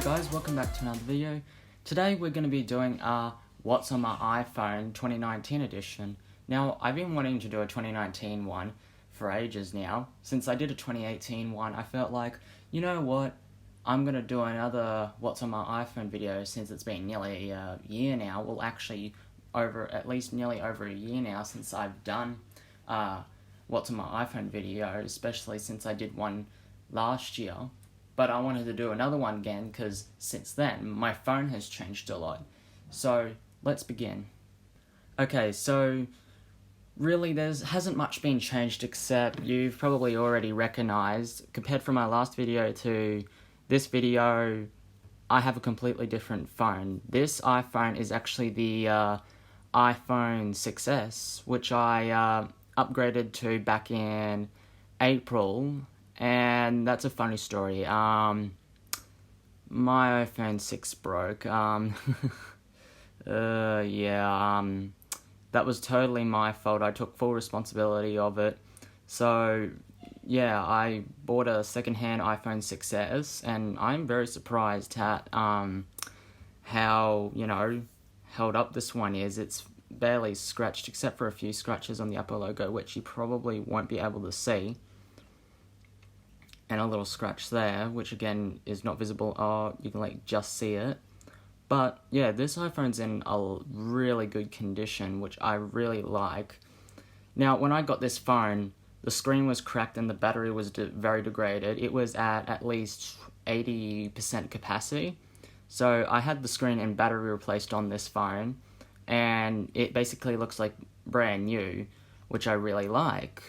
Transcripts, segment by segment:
Hey guys, welcome back to another video. Today we're going to be doing a What's on My iPhone 2019 edition. Now, I've been wanting to do a 2019 one for ages now. Since I did a 2018 one, I felt like, you know what, I'm going to do another What's on My iPhone video since it's been nearly a year now. Well, actually, at least nearly over a year now since I've done What's on My iPhone video, especially since I did one last year. But I wanted to do another one again because since then my phone has changed a lot. So let's begin. Okay, so really hasn't much been changed, except you've probably already recognized, compared from my last video to this video, I have a completely different phone. This iPhone is actually the iPhone 6S, which I upgraded to back in April. And that's a funny story. My iPhone 6 broke. That was totally my fault. I took full responsibility of it. So, yeah, I bought a second-hand iPhone 6S, and I'm very surprised at how, held up this one is. It's barely scratched, except for a few scratches on the Apple logo, which you probably won't be able to see. And a little scratch there, which again is not visible. Oh, you can just see it. But yeah, this iPhone's in a really good condition, which I really like. Now, when I got this phone, the screen was cracked and the battery was very degraded. It was at least 80% capacity. So I had the screen and battery replaced on this phone, and it basically looks like brand new, which I really like.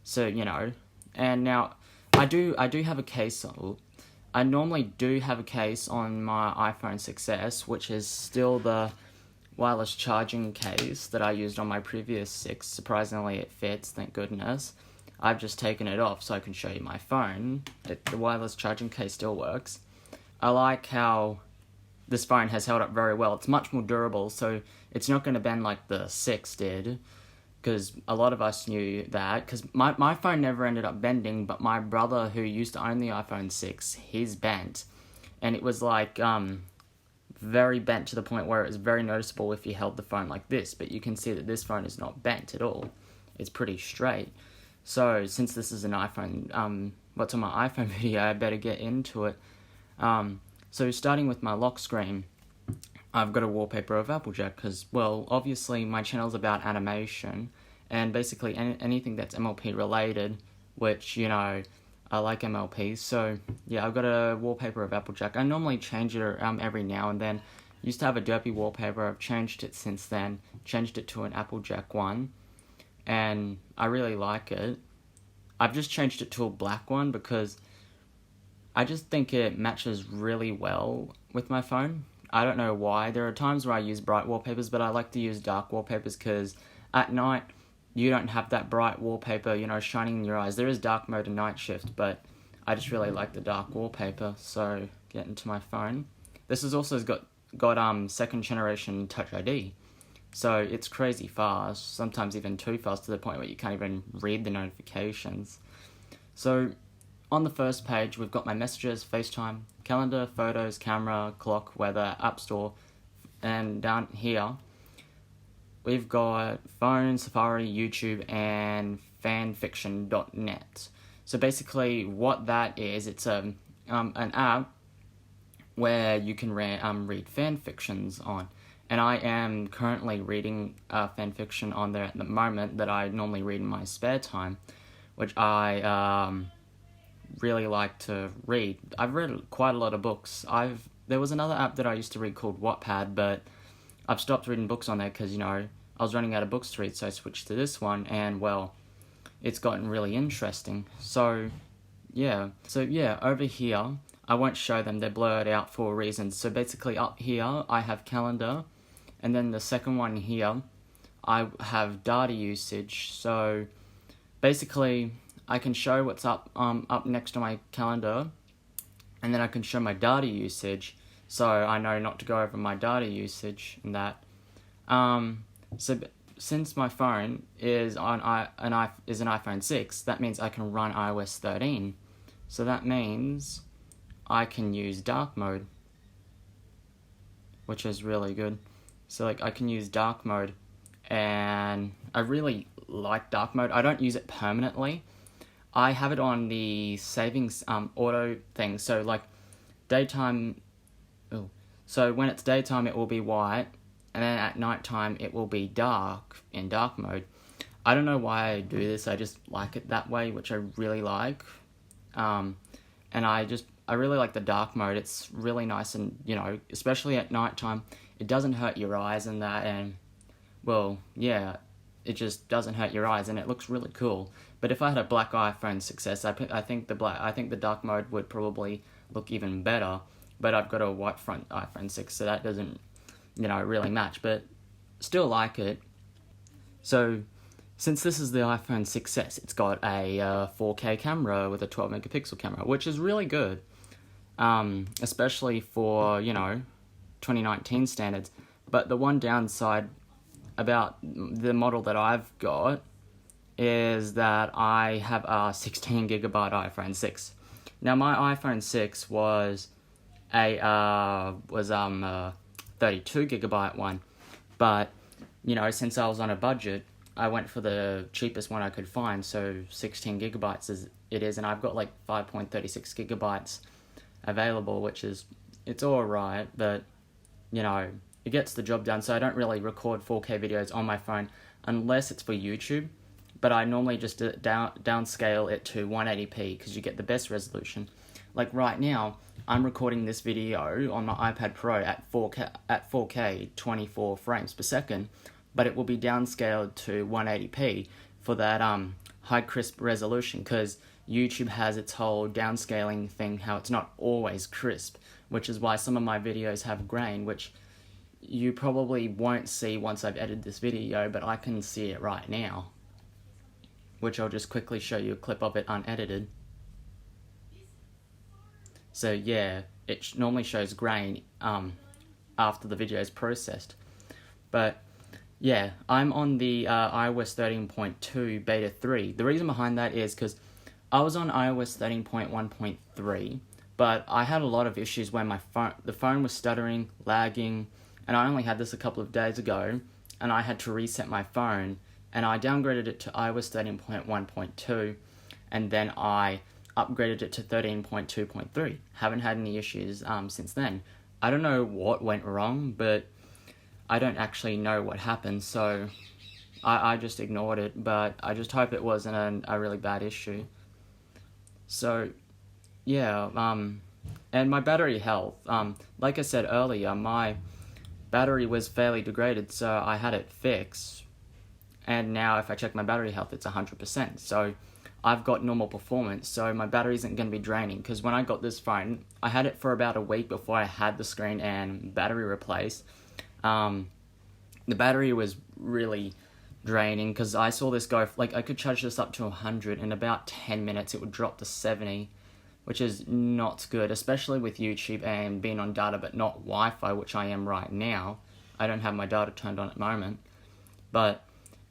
So, and now I do have a case. I normally do have a case on my iPhone 6S, which is still the wireless charging case that I used on my previous 6. Surprisingly, it fits, thank goodness. I've just taken it off so I can show you my phone. The wireless charging case still works. I like how this phone has held up very well. It's much more durable, so it's not going to bend like the 6 did. Because a lot of us knew that, because my phone never ended up bending, but my brother, who used to own the iPhone 6, his bent, and it was very bent to the point where it was very noticeable if you held the phone like this, but you can see that this phone is not bent at all. It's pretty straight. So since this is an iPhone, What's on My iPhone video, I better get into it. So starting with my lock screen, I've got a wallpaper of Applejack because, well, obviously my channel's about animation and basically anything that's MLP related, which, I like MLP. So, yeah, I've got a wallpaper of Applejack. I normally change it every now and then. Used to have a derpy wallpaper. I've changed it since then. Changed it to an Applejack one. And I really like it. I've just changed it to a black one because I just think it matches really well with my phone. I don't know why. There are times where I use bright wallpapers, but I like to use dark wallpapers because at night you don't have that bright wallpaper, shining in your eyes. There is dark mode and night shift, but I just really like the dark wallpaper. So, get into my phone. This has also got second generation Touch ID. So, it's crazy fast, sometimes even too fast to the point where you can't even read the notifications. So, on the first page, we've got my messages, FaceTime, calendar, photos, camera, clock, weather, app store, and down here, we've got phone, Safari, YouTube, and fanfiction.net. So basically, what that is, it's an app where you can read fanfictions on. And I am currently reading fanfiction on there at the moment that I normally read in my spare time, which I really like to read. I've read quite a lot of books. There was another app that I used to read called Wattpad, but I've stopped reading books on there because, I was running out of books to read, so I switched to this one, and, well, it's gotten really interesting. So, yeah, over here, I won't show them, they're blurred out for reasons. So basically up here, I have calendar, and then the second one here, I have data usage. So, basically, I can show what's up next to my calendar, and then I can show my data usage, so I know not to go over my data usage and that. So since my phone is an iPhone 6, that means I can run iOS 13. So that means I can use dark mode. which is really good. So like I can use dark mode, and I really like dark mode. I don't use it permanently. I have it on the savings auto thing. So like daytime, so when it's daytime it will be white, and then at nighttime it will be dark in dark mode. I don't know why I do this. I just like it that way, which I really like. And I really like the dark mode. It's really nice, and especially at nighttime, it doesn't hurt your eyes and that, and well, yeah, it just doesn't hurt your eyes, and it looks really cool. But if I had a black iPhone 6s, I think the dark mode would probably look even better. But I've got a white front iPhone 6, so that doesn't, really match. But still like it. So, since this is the iPhone 6s, it's got a 4K camera with a 12 megapixel camera, which is really good, especially for 2019 standards. But the one downside about the model that I've got is that I have a 16 gigabyte iPhone 6. Now my iPhone 6 was a 32 gigabyte one, but since I was on a budget, I went for the cheapest one I could find, so 16 gigabytes is, and I've got like 5.36 gigabytes available, which is, it's alright, but it gets the job done. So I don't really record 4K videos on my phone unless it's for YouTube, but I normally just downscale it to 180p because you get the best resolution. Like right now, I'm recording this video on my iPad Pro at 4K 24 frames per second, but it will be downscaled to 180p for that high crisp resolution, because YouTube has its whole downscaling thing, how it's not always crisp, which is why some of my videos have grain, which you probably won't see once I've edited this video, but I can see it right now, which I'll just quickly show you a clip of it unedited. So yeah, it normally shows grain after the video is processed. But yeah, I'm on the iOS 13.2 beta 3. The reason behind that is because I was on iOS 13.1.3, but I had a lot of issues when the phone was stuttering, lagging, and I only had this a couple of days ago, and I had to reset my phone, and I downgraded it to iOS 13.1.2, and then I upgraded it to 13.2.3. Haven't had any issues since then. I don't know what went wrong, but I don't actually know what happened, so I just ignored it, but I just hope it wasn't a really bad issue. So, yeah, and my battery health, like I said earlier, my battery was fairly degraded, so I had it fixed, and now if I check my battery health, it's 100%, so I've got normal performance, so my battery isn't going to be draining, because when I got this phone, I had it for about a week before I had the screen and battery replaced. The battery was really draining, because I saw this go, like, I could charge this up to 100, in about 10 minutes it would drop to 70, which is not good, especially with YouTube and being on data but not Wi-Fi, which I am right now. I don't have my data turned on at the moment, but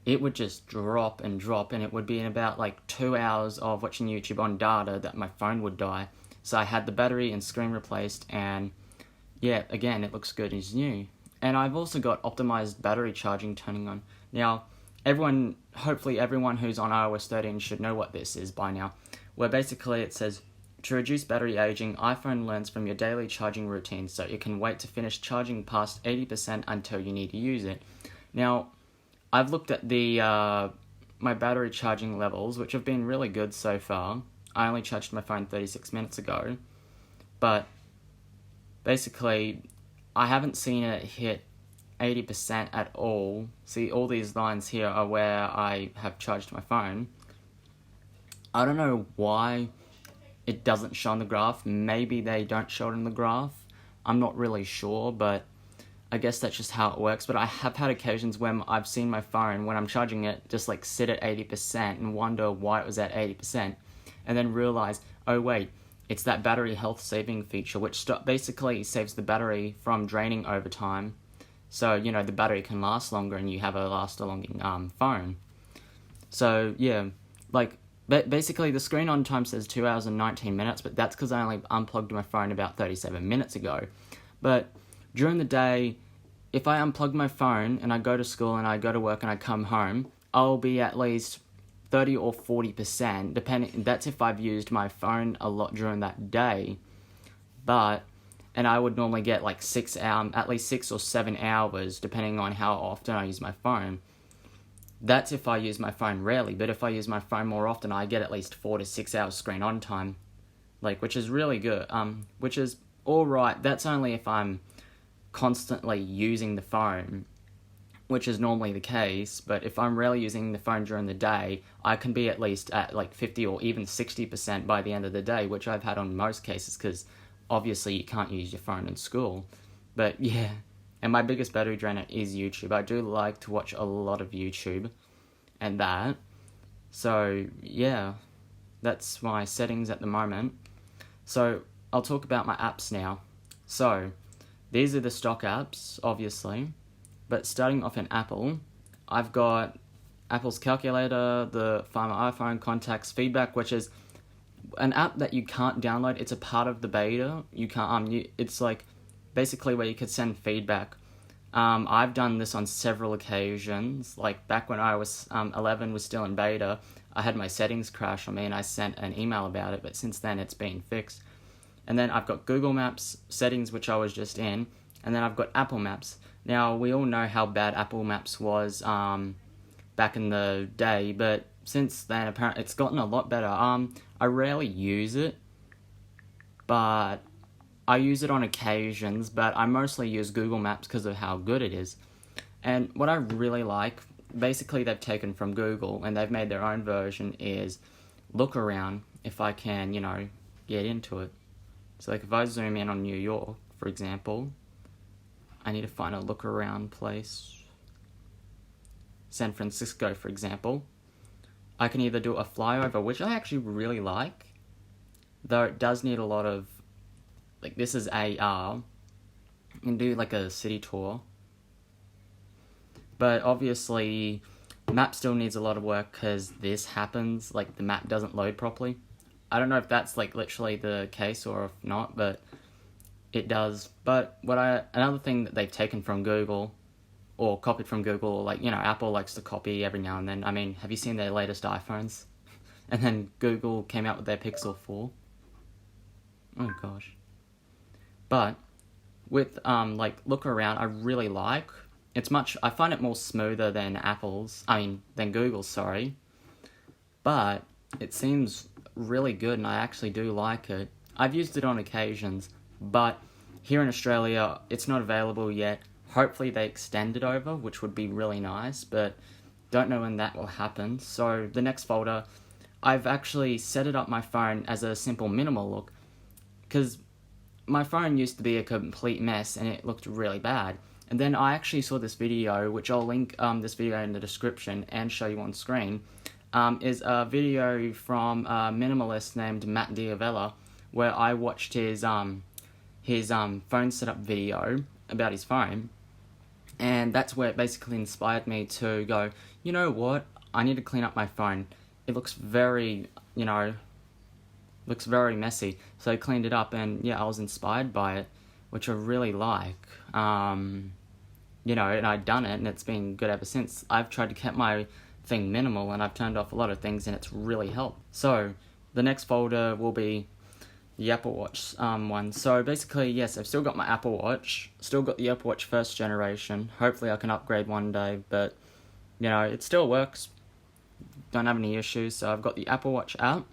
it would just drop, and it would be in about like 2 hours of watching YouTube on data that my phone would die. So I had the battery and screen replaced, and yeah, again, it looks good as new. And I've also got optimized battery charging turning on. Now, hopefully everyone who's on iOS 13 should know what this is by now, where basically it says, to reduce battery aging, iPhone learns from your daily charging routine, so it can wait to finish charging past 80% until you need to use it. Now, I've looked at my battery charging levels, which have been really good so far. I only charged my phone 36 minutes ago, but basically, I haven't seen it hit 80% at all. See, all these lines here are where I have charged my phone. I don't know why it doesn't show on the graph. Maybe they don't show it in the graph. I'm not really sure, but I guess that's just how it works. But I have had occasions when I've seen my phone, when I'm charging it, just like sit at 80% and wonder why it was at 80%. And then realize, oh wait, it's that battery health saving feature, which basically saves the battery from draining over time. So, the battery can last longer and you have a longer phone. So, yeah, like, basically the screen on time says 2 hours and 19 minutes, but that's because I only unplugged my phone about 37 minutes ago. But during the day, if I unplug my phone and I go to school and I go to work and I come home, I'll be at least 30 or 40%, depending. That's if I've used my phone a lot during that day. And I would normally get like at least 6 or 7 hours, depending on how often I use my phone. That's if I use my phone rarely, but if I use my phone more often, I get at least 4 to 6 hours screen on time, which is really good. Which is all right. That's only if I'm constantly using the phone, which is normally the case. But if I'm rarely using the phone during the day, I can be at least at like 50 or even 60% by the end of the day, which I've had on most cases, because obviously you can't use your phone in school. But yeah, and my biggest battery drainer is YouTube. I do like to watch a lot of YouTube and that. So yeah, that's my settings at the moment. So I'll talk about my apps now. So these are the stock apps, obviously. But starting off in Apple, I've got Apple's calculator, the Find My iPhone, contacts, feedback, which is an app that you can't download. It's a part of the beta. You can't. It's like basically where you could send feedback. I've done this on several occasions. Like back when I was 11, was still in beta, I had my settings crash on me, and I sent an email about it. But since then, it's been fixed. And then I've got Google Maps settings, which I was just in, and then I've got Apple Maps. Now we all know how bad Apple Maps was back in the day, but since then apparently it's gotten a lot better. I rarely use it, but I use it on occasions, but I mostly use Google Maps because of how good it is. And what I really like, basically they've taken from Google and they've made their own version, is look around, if I can, get into it. So like if I zoom in on New York, for example, I need to find a look around place. San Francisco, for example. I can either do a flyover, which I actually really like, though it does need a lot of, this is AR, and do like a city tour. But obviously, map still needs a lot of work because this happens, the map doesn't load properly. I don't know if that's literally the case or if not, but it does. But another thing that they've taken from Google, or copied from Google, Apple likes to copy every now and then. I mean, have you seen their latest iPhones? And then Google came out with their Pixel 4. Oh gosh. But with look around, I really like. I find it more smoother than than Google's, sorry. But it seems really good, and I actually do like it. I've used it on occasions, but here in Australia, it's not available yet. Hopefully they extend it over, which would be really nice, but don't know when that will happen. So the next folder, I've actually set it up my phone as a simple minimal look, because my phone used to be a complete mess and it looked really bad. And then I actually saw this video, which I'll link this video in the description and show you on screen, is a video from a minimalist named Matt Diavella, where I watched his phone setup video about his phone, and that's where it basically inspired me to go, you know what, I need to clean up my phone. It looks very, messy. So I cleaned it up, and yeah, I was inspired by it, which I really like. And I'd done it, and it's been good ever since. I've tried to keep my thing minimal, and I've turned off a lot of things, and it's really helped. So the next folder will be the Apple Watch one. So basically, yes, I've still got my Apple Watch, still got the Apple Watch first generation. Hopefully I can upgrade one day, but it still works. Don't have any issues. So I've got the Apple Watch app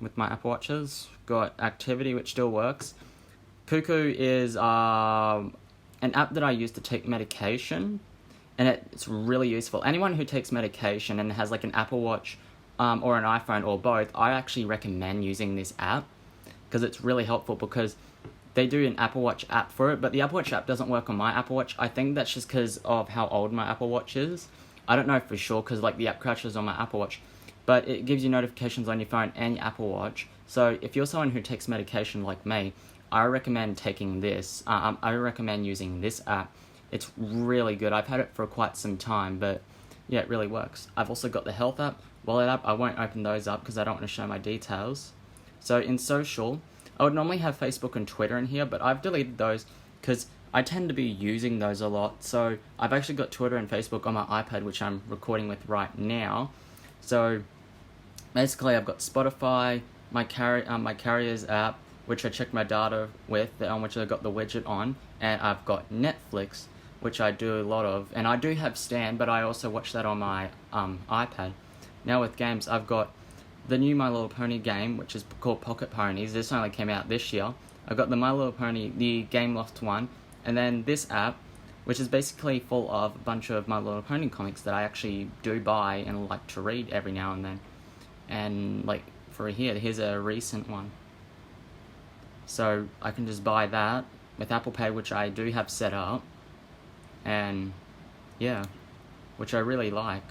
with my Apple Watches. Got Activity, which still works. Cuckoo is an app that I use to take medication, and it's really useful. Anyone who takes medication and has an Apple Watch or an iPhone or both, I actually recommend using this app, because it's really helpful, because they do an Apple Watch app for it, but the Apple Watch app doesn't work on my Apple Watch. I think that's just because of how old my Apple Watch is. I don't know for sure, because the app crashes on my Apple Watch, but it gives you notifications on your phone and your Apple Watch. So if you're someone who takes medication like me, I recommend taking this. I recommend using this app. It's really good. I've had it for quite some time, but yeah, it really works. I've also got the Health app, Wallet app. I won't open those up because I don't want to show my details. So in social, I would normally have Facebook and Twitter in here, but I've deleted those because I tend to be using those a lot. So I've actually got Twitter and Facebook on my iPad, which I'm recording with right now. So basically I've got Spotify, my Carriers app, which I check my data with, on which I've got the widget on, and I've got Netflix, which I do a lot of, and I do have Stan, but I also watch that on my iPad. Now with games, I've got the new My Little Pony game, which is called Pocket Ponies. This only came out this year. I've got the My Little Pony, the Game Loft one, and then this app, which is basically full of a bunch of My Little Pony comics that I actually do buy and like to read every now and then. And like for here's a recent one. So I can just buy that with Apple Pay, which I do have set up, and yeah, which I really like.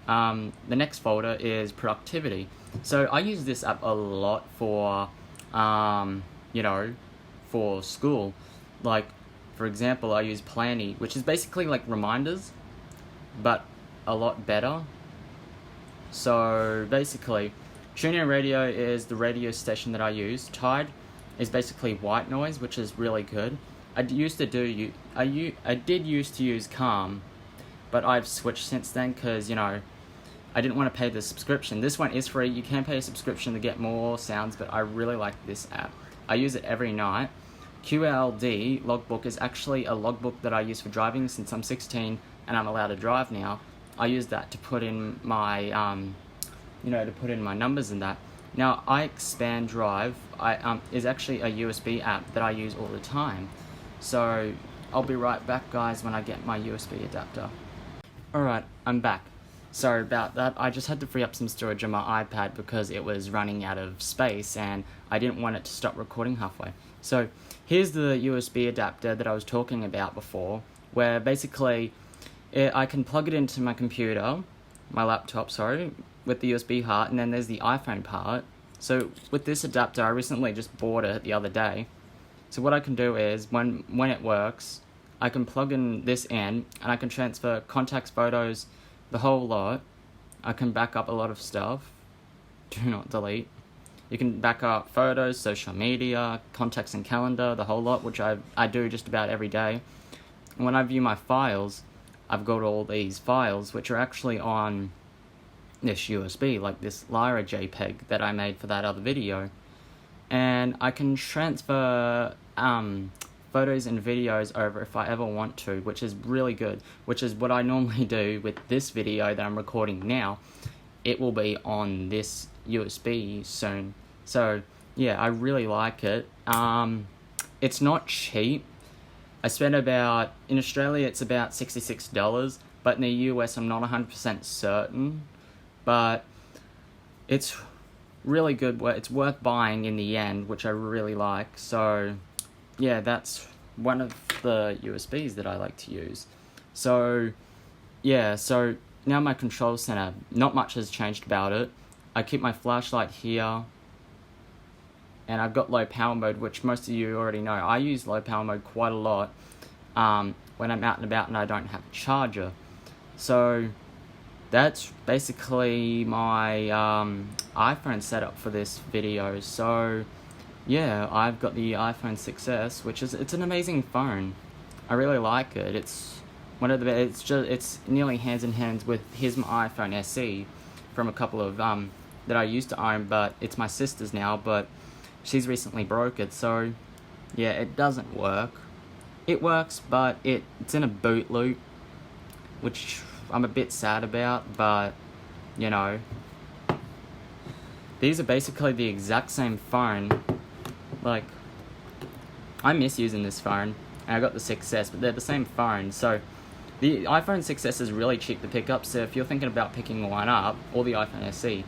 The next folder is productivity. So I use this app a lot for, for school. Like, for example, I use Planny, which is basically like reminders, but a lot better. So basically, TuneIn Radio is the radio station that I use. Tide is basically white noise, which is really good. I did used to use Calm, but I've switched since then because, I didn't want to pay the subscription. This one is free. You can pay a subscription to get more sounds, but I really like this app. I use it every night. QLD logbook is actually a logbook that I use for driving since I'm 16 and I'm allowed to drive now. I use that to put in my, my numbers and that. Now, iExpand Drive is actually a USB app that I use all the time. So I'll be right back, guys, when I get my USB adapter. Alright, I'm back. Sorry about that. I just had to free up some storage on my iPad because it was running out of space and I didn't want it to stop recording halfway. So here's the USB adapter that I was talking about before, where basically I can plug it into my computer, my laptop, with the USB part, and then there's the iPhone part. So with this adapter, I recently just bought it the other day. So what I can do is, when it works, I can plug in this in, and I can transfer contacts, photos, the whole lot. I can back up a lot of stuff. Do not delete. You can back up photos, social media, contacts and calendar, the whole lot, which I do just about every day. And when I view my files, I've got all these files, which are actually on this USB, like this Lyra JPEG that I made for that other video. And I can transfer photos and videos over if I ever want to, which is really good, which is what I normally do with this video that I'm recording now. It will be on this USB soon. So yeah, I really like it. It's not cheap. I spent in Australia it's about $66, but in the US I'm not 100% certain. But it's really good. It's worth buying in the end, which I really like. So yeah, that's one of the USBs that I like to use. So yeah, so now my control center, not much has changed about it. I keep my flashlight here, and I've got low power mode, which most of you already know. I use low power mode quite a lot when I'm out and about and I don't have a charger. So that's basically my iPhone setup for this video. So yeah, I've got the iPhone 6s, it's an amazing phone. I really like it. It's one of the it's nearly hands in hands with here's my iPhone SE from a couple of that I used to own, but it's my sister's now, but she's recently broke it. So yeah, it doesn't work. It works, but it's in a boot loop, which I'm a bit sad about, but these are basically the exact same phone. Like, I miss using this phone, and I got the 6S, but they're the same phone. So the iPhone 6S is really cheap to pick up, so if you're thinking about picking one up, or the iPhone SE,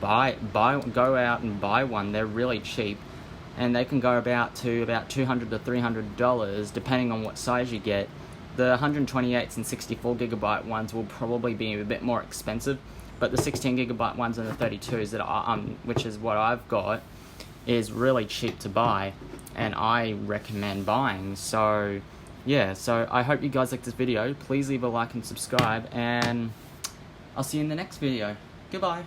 go out and buy one. They're really cheap, and they can go about $200 to $300 depending on what size you get. The 128s and 64GB ones will probably be a bit more expensive, but the 16GB ones and the 32s which is what I've got, is really cheap to buy, and I recommend buying. So yeah, so I hope you guys like this video. Please leave a like and subscribe, and I'll see you in the next video. Goodbye.